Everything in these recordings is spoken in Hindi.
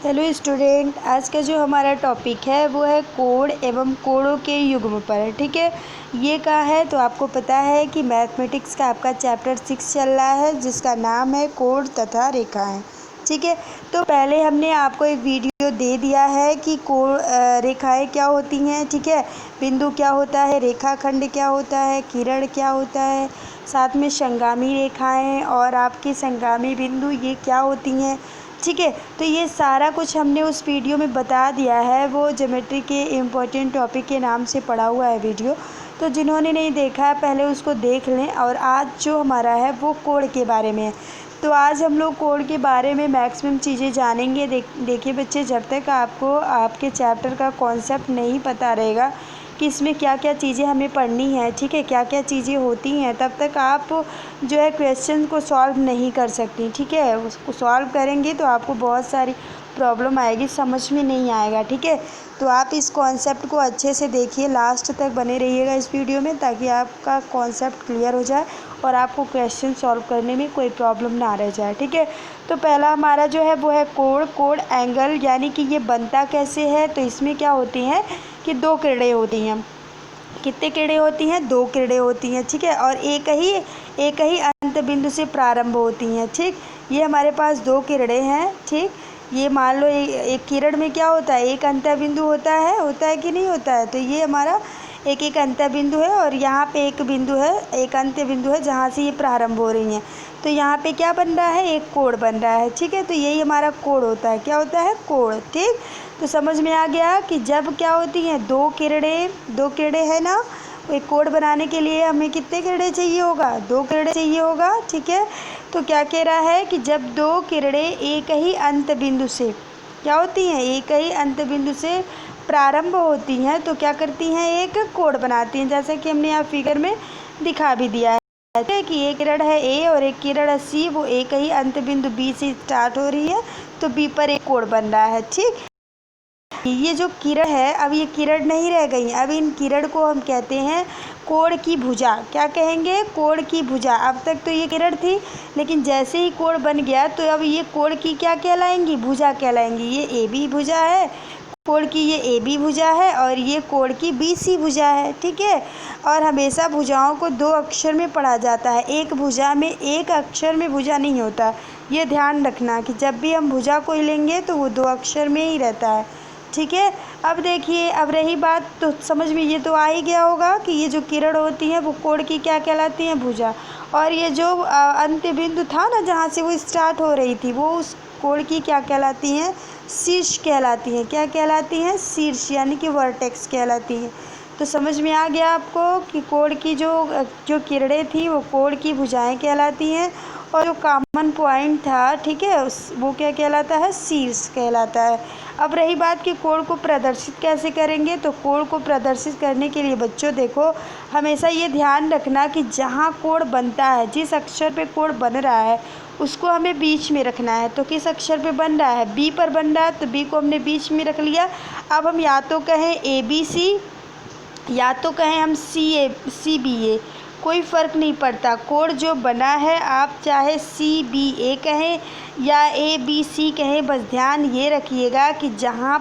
हेलो स्टूडेंट, आज का जो हमारा टॉपिक है वो है कोड एवं कोडों के युग्म पर। ठीक है, ये कहा है तो आपको पता है कि मैथमेटिक्स का आपका चैप्टर 6 चल रहा है जिसका नाम है कोड तथा रेखाएं। ठीक है, तो पहले हमने आपको एक वीडियो दे दिया है कि रेखाएं क्या होती हैं। ठीक है, बिंदु क्या होता है, रेखाखंड क्या होता है, किरण क्या होता है, साथ में संगामी रेखाएं और आपकी संगामी बिंदु ये क्या होती हैं। ठीक है, तो ये सारा कुछ हमने उस वीडियो में बता दिया है। वो ज्योमेट्री के इम्पोर्टेंट टॉपिक के नाम से पढ़ा हुआ है वीडियो। तो जिन्होंने नहीं देखा है पहले उसको देख लें। और आज जो हमारा है वो कोड के बारे में है। तो आज हम लोग कोड के बारे में मैक्सिमम चीज़ें जानेंगे। देखिए बच्चे, जब तक आपको आपके चैप्टर का कॉन्सेप्ट नहीं पता रहेगा कि इसमें क्या क्या चीज़ें हमें पढ़नी है, ठीक है, क्या क्या चीज़ें होती हैं, तब तक आप जो है क्वेश्चन को सॉल्व नहीं कर सकती। ठीक है, उसको सॉल्व करेंगे तो आपको बहुत सारी प्रॉब्लम आएगी, समझ में नहीं आएगा। ठीक है, तो आप इस कॉन्सेप्ट को अच्छे से देखिए, लास्ट तक बने रहिएगा इस वीडियो में ताकि आपका कॉन्सेप्ट क्लियर हो जाए और आपको क्वेश्चन सॉल्व करने में कोई प्रॉब्लम ना रह जाए। ठीक है, तो पहला हमारा जो है वो है कोड एंगल, यानी कि ये बनता कैसे है। तो इसमें क्या होती हैं कि दो किरणें होती हैं। कितने किरणें होती हैं? दो किरणें होती हैं। ठीक है, और एक ही अंत बिंदु से प्रारंभ होती हैं। ठीक, ये हमारे पास दो किरणें हैं। ठीक, ये मान लो एक किरण में क्या होता है, एक अंत बिंदु होता है कि नहीं होता है। तो ये हमारा एक एक अंत बिंदु है और यहाँ पे एक बिंदु है, एक अंत्य बिंदु है जहाँ से ये प्रारंभ हो रही हैं। तो यहाँ पे क्या बन रहा है, एक कोण बन रहा है। ठीक है, तो यही हमारा कोण होता है। क्या होता है? कोण। ठीक, तो समझ में आ गया कि जब क्या होती हैं दो किरणें है ना, एक कोण बनाने के लिए हमें कितने किरणें चाहिए होगा? दो किरणें चाहिए होगा। ठीक है, तो क्या कह रहा है कि जब दो किरणें एक ही अंत बिंदु से क्या होती हैं, एक ही अंत बिंदु से प्रारंभ होती हैं तो क्या करती हैं, एक कोण बनाती हैं। जैसे कि हमने यहाँ फिगर में दिखा भी दिया है कि एक किरण है ए और एक किरण है सी, वो एक ही अंत बिंदु बी से स्टार्ट हो रही है तो बी पर एक कोण बन रहा है। ठीक, ये जो किरण है अब ये किरण नहीं रह गई, अब इन किरण को हम कहते हैं कोण की भुजा। क्या कहेंगे? कोण की भुजा। अब तक तो ये किरण थी लेकिन जैसे ही कोण बन गया तो अब ये कोण की क्या कहलाएंगी? भुजा कहलाएंगी। ये ए बी भुजा है कोण की, ये ए बी भुजा है और ये कोण की बी सी भुजा है। ठीक है, और हमेशा भुजाओं को दो अक्षर में पढ़ा जाता है, एक भुजा में, एक अक्षर में भुजा नहीं होता। ये ध्यान रखना कि जब भी हम भुजा को लेंगे तो वो दो अक्षर में ही रहता है। ठीक है, अब देखिए, अब रही बात तो समझ में ये तो आ ही गया होगा कि ये जो किरण होती हैं वो कोण की क्या कहलाती हैं? भुजा। और ये जो अंत्य बिंदु था ना जहाँ से वो स्टार्ट हो रही थी, वो उस कोण की क्या कहलाती हैं? शीर्ष कहलाती हैं। क्या कहलाती हैं? शीर्ष, यानी कि वर्टेक्स कहलाती हैं। तो समझ में आ गया आपको कि कोण की जो किरणें थी वो कोण की भुजाएं कहलाती हैं और जो कॉमन पॉइंट था, ठीक है, वो क्या कहलाता है? शीर्ष कहलाता है। अब रही बात कि कोण को प्रदर्शित कैसे करेंगे, तो कोण को प्रदर्शित करने के लिए बच्चों देखो, हमेशा ये ध्यान रखना कि जहाँ कोण बनता है, जिस अक्षर पे कोण बन रहा है उसको हमें बीच में रखना है। तो किस अक्षर पे बन रहा है? बी पर बन रहा है तो बी को हमने बीच में रख लिया। अब हम या तो कहें ए बी सी या तो कहें हम सी बी ए, कोई फ़र्क नहीं पड़ता। कोण जो बना है आप चाहे सी बी ए कहें या ए बी सी कहें, बस ध्यान ये रखिएगा कि जहाँ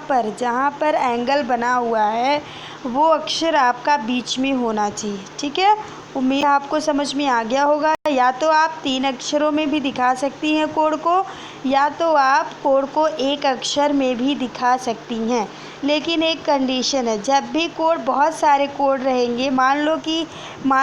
पर एंगल बना हुआ है वो अक्षर आपका बीच में होना चाहिए। ठीक है, उम्मीद आपको समझ में आ गया होगा। या तो आप तीन अक्षरों में भी दिखा सकती हैं कोण को, या तो आप कोण को एक अक्षर में भी दिखा सकती हैं। लेकिन एक कंडीशन है, जब भी कोण, बहुत सारे कोण रहेंगे, मान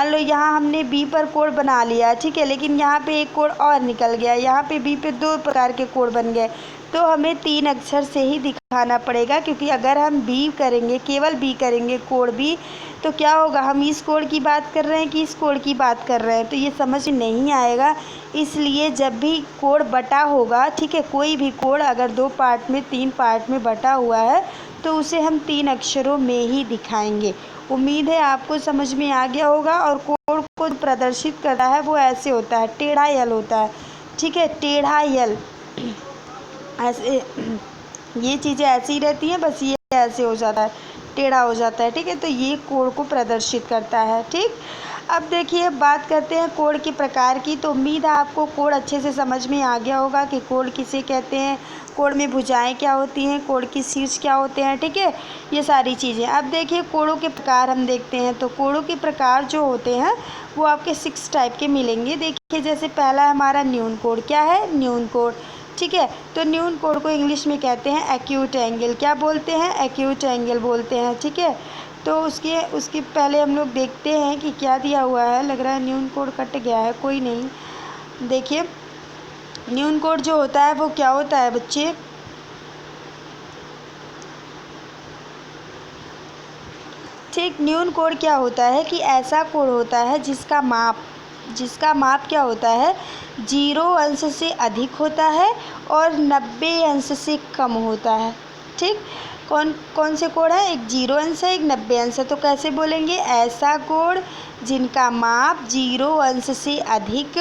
लो यहाँ हमने बी पर कोण बना लिया, ठीक है, लेकिन यहाँ पे एक कोण और निकल गया, यहाँ पे बी पे दो प्रकार के कोण बन गए, तो हमें तीन अक्षर से ही दिखाना पड़ेगा। क्योंकि अगर हम बी करेंगे, केवल बी करेंगे, कोण बी, तो क्या होगा, हम इस कोण की बात कर रहे हैं कि इस कोण की बात कर रहे हैं, तो ये समझ नहीं आएगा। इसलिए जब भी कोण बटा होगा, ठीक है, कोई भी कोण अगर दो पार्ट में, तीन पार्ट में बटा हुआ है तो उसे हम तीन अक्षरों में ही दिखाएंगे। उम्मीद है आपको समझ में आ गया होगा। और कोण को प्रदर्शित करता है वो ऐसे होता है, टेढ़ा यल होता है। ठीक है, टेढ़ा यल ऐसे, ये चीज़ें ऐसी ही रहती हैं, बस ये ऐसे हो जाता है, टेढ़ा हो जाता है। ठीक है, तो ये कोण को प्रदर्शित करता है। ठीक, अब देखिए बात करते हैं कोड के प्रकार की। तो उम्मीद है आपको कोड अच्छे से समझ में आ गया होगा कि कोड किसे कहते हैं, कोड में भुजाएं क्या होती हैं, कोड के शीर्ष क्या होते हैं, ठीक है, ये सारी चीज़ें। अब देखिए कोडों के प्रकार हम देखते हैं। तो कोडों के प्रकार जो होते हैं वो आपके 6 टाइप के मिलेंगे। देखिए जैसे पहला हमारा न्यून कोड। क्या है? न्यून कोड, ठीक है। तो न्यून कोड को इंग्लिश में कहते हैं एक्यूट एंगल। क्या बोलते हैं? एक्यूट एंगल बोलते हैं, ठीक है। तो उसके पहले हम लोग देखते हैं कि क्या दिया हुआ है। लग रहा है न्यून कोड कट गया है, कोई नहीं। देखिए न्यून कोड जो होता है वो क्या होता है बच्चे? ठीक, न्यून कोड क्या होता है कि ऐसा कोड होता है जिसका माप क्या होता है? 0 अंश से अधिक होता है और 90 अंश से कम होता है, ठीक। कौन कौन से कोड है? एक 0 अंश है, एक 90 अंश है। तो कैसे बोलेंगे? ऐसा कोड जिनका माप 0 अंश से अधिक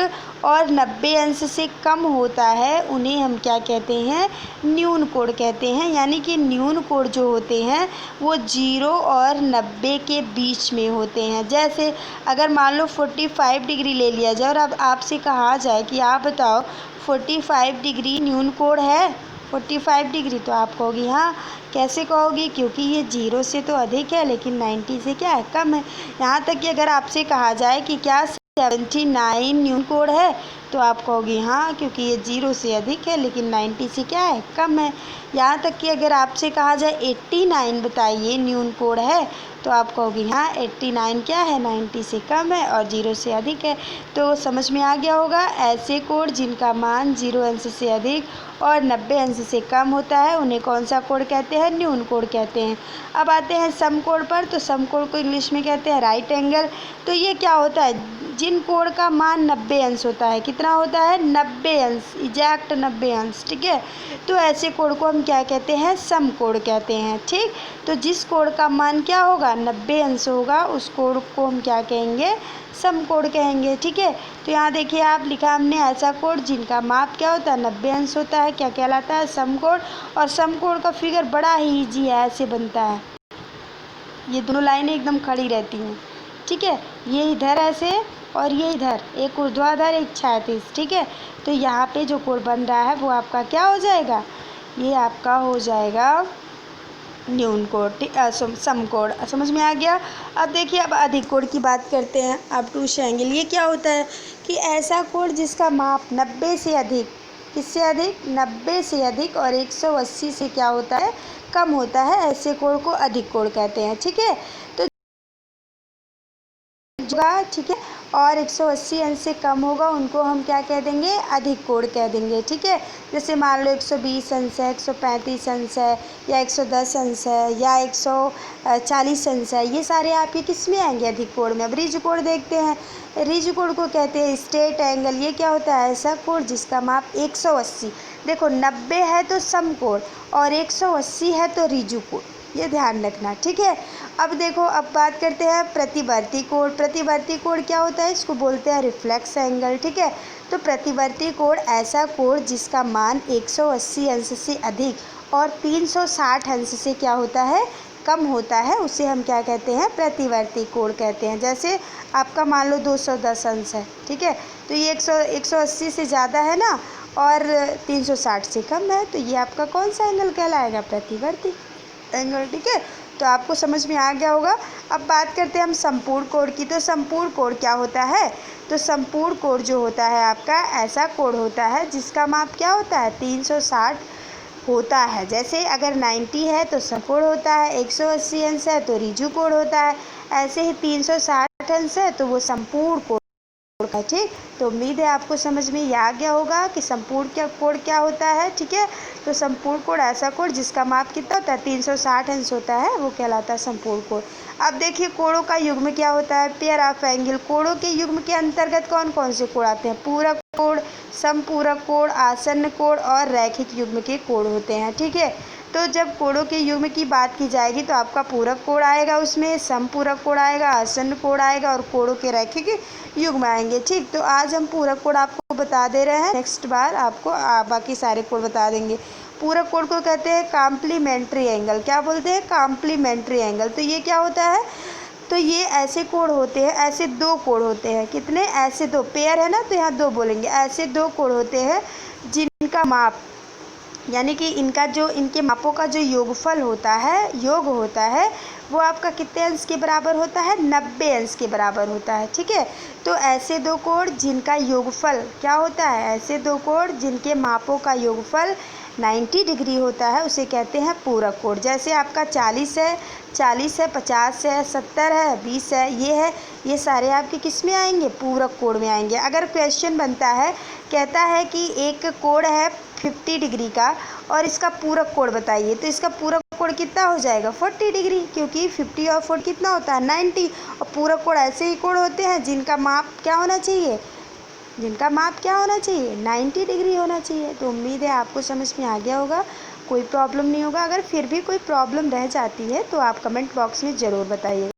और 90 अंश से कम होता है उन्हें हम क्या कहते हैं? न्यून कोड कहते हैं। यानी कि न्यून कोड जो होते हैं वो 0 और 90 के बीच में होते हैं। जैसे अगर मान लो 45 डिग्री ले लिया जाए और अब आपसे कहा जाए कि आप बताओ 45 डिग्री न्यून कोड है? 45 डिग्री, तो आप कहोगी हाँ। कैसे कहोगी? क्योंकि ये 0 से तो अधिक है लेकिन 90 से क्या है? कम है। यहाँ तक कि अगर आपसे कहा जाए कि क्या 79 न्यून कोड है, तो आप कहोगी हाँ, क्योंकि ये 0 से अधिक है लेकिन 90 से क्या है? कम है। यहाँ तक कि अगर आपसे कहा जाए 89 बताइए न्यून कोड है, तो आप कहोगी हाँ 89 क्या है? 90 से कम है और 0 से अधिक है। तो समझ में आ गया होगा। ऐसे कोड जिनका मान 0 अंश से अधिक और 90 अंश से कम होता है उन्हें कौन सा कोड कहते हैं? न्यून कोड कहते हैं। अब आते हैं सम कोड पर। तो सम कोड को इंग्लिश में कहते हैं राइट एंगल। तो ये क्या होता है? जिन कोड का मान 90 अंश होता है। कितना होता है? 90 अंश, एग्जैक्ट 90 अंश, ठीक है। तो ऐसे कोड को हम क्या कहते हैं? सम कोड कहते हैं, ठीक। तो जिस कोड का मान क्या होगा? 90 अंश होगा, उस कोड को हम क्या कहेंगे? सम कोड कहेंगे, ठीक है। तो यहाँ देखिए आप लिखा हमने ऐसा कोड जिनका माप क्या होता है? 90 अंश होता है, क्या कहलाता है? सम कोड। और सम कोड का फिगर बड़ा ही ईजी है, ऐसे बनता है। ये दोनों लाइनें एकदम खड़ी रहती हैं, ठीक है। ये इधर ऐसे और ये इधर, एक ऊर्ध्वाधर एक क्षैतिज, ठीक है। तो यहाँ पे जो कोड बन रहा है वो आपका क्या हो जाएगा? ये आपका हो जाएगा न्यून कोड, ठीक, सम कोड। समझ में आ गया। अब देखिए अब अधिक कोड की बात करते हैं। ऑब्टूस एंगल, ये क्या होता है कि ऐसा कोड जिसका माप 90 से अधिक, किससे अधिक? 90 से अधिक और 180 से क्या होता है? कम होता है। ऐसे कोड को अधिक कोड कहते हैं, ठीक है। तो ठीक है, और 180 अंश से कम होगा उनको हम क्या कह देंगे? अधिक कोड कह देंगे, ठीक है। जैसे मान लो 120 अंश है, 135 अंश है, या 110 अंश है, या 140 अंश है, ये सारे आपके किस में आएंगे? अधिक कोड में। अब रिज कोड देखते हैं। रिज कोड को कहते हैं स्ट्रेट एंगल। ये क्या होता है? ऐसा कोड जिसका माप 180, देखो 90 है तो सम कोड और 180 है तो रिजु कोड, ये ध्यान रखना, ठीक है। अब देखो अब बात करते हैं प्रतिवर्ती कोड। प्रतिवर्ती कोड क्या होता है? इसको बोलते हैं रिफ्लेक्स एंगल, ठीक है। तो प्रतिवर्ती कोड ऐसा कोड जिसका मान 180 अंश से अधिक और 360 अंश से क्या होता है? कम होता है, उसे हम क्या कहते हैं? प्रतिवर्ती कोड कहते हैं। जैसे आपका मान लो 210 अंश है, ठीक है। तो ये 180 से ज़्यादा है ना और 360 से कम है, तो ये आपका कौन सा एंगल कहलाएगा? प्रतिवर्ती एंगल, ठीक है। तो आपको समझ में आ गया होगा। अब बात करते हैं हम संपूर्ण कोड की। तो संपूर्ण कोड क्या होता है? तो संपूर्ण कोड जो होता है आपका ऐसा कोड होता है जिसका माप क्या होता है? 360 होता है। जैसे अगर 90 है तो संपूर्ण होता है, 180 अंश है तो रिजु कोड होता है, ऐसे ही 360 अंश है तो वो संपूर्ण कोड है, ठीक। तो उम्मीद है आपको समझ में ये आ गया होगा कि संपूर्ण कोड क्या होता है, ठीक है। तो संपूर्ण कोड ऐसा कोड जिसका माप कितना होता है? 360 अंश होता है, वो कहलाता है संपूर्ण कोड। अब देखिए कोडों का युग्म क्या होता है? Pair of angle. कोडों के युग्म के अंतर्गत कौन कौन से कोड आते हैं? पूरक कोड, समपूरक कोड, आसन्न कोड और रैखिक युग्म के कोड होते हैं, ठीक है। तो जब कोडों के युग्म की बात की जाएगी तो आपका पूरक कोड आएगा, उसमें समपूरक कोड आएगा, आसन्न कोड आएगा और कोडों के रैखिक युग्म आएंगे, ठीक। तो आज हम पूरक कोड आपको बता दे रहे हैं, नेक्स्ट बार आपको बाकी सारे कोड बता देंगे। पूरक कोड को कहते हैं कॉम्प्लीमेंट्री एंगल। क्या बोलते हैं? Complementary angle. तो ये क्या होता है? तो ये ऐसे कोण होते हैं, ऐसे दो कोण होते हैं। कितने? ऐसे दो, पेयर है ना तो यहाँ दो बोलेंगे। ऐसे दो कोण होते हैं जिनका माप, यानी कि इनका जो, इनके मापों का जो योगफल होता है, योग होता है, वो आपका कितने अंश के बराबर होता है? 90 अंश के बराबर होता है। ठीक है, तो ऐसे दो कोण जिनका योगफल क्या होता है? ऐसे दो कोण जिनके मापों का योगफल 90 डिग्री होता है, उसे कहते हैं पूरक कोण। जैसे आपका 40 है, 50 है, 70 है, 20 है, ये सारे आपके किस में आएंगे? पूरक कोण में आएंगे। अगर क्वेश्चन बनता है, कहता है कि एक कोण है 50 डिग्री का और इसका पूरक कोण बताइए, तो इसका पूरक कोण कितना हो जाएगा? 40 डिग्री, क्योंकि 50 और 40 कितना होता है? 90। और पूरक कोण ऐसे ही कोण होते हैं जिनका माप क्या होना चाहिए? 90 डिग्री होना चाहिए। तो उम्मीद है आपको समझ में आ गया होगा, कोई प्रॉब्लम नहीं होगा। अगर फिर भी कोई प्रॉब्लम रह जाती है तो आप कमेंट बॉक्स में ज़रूर बताइएगा।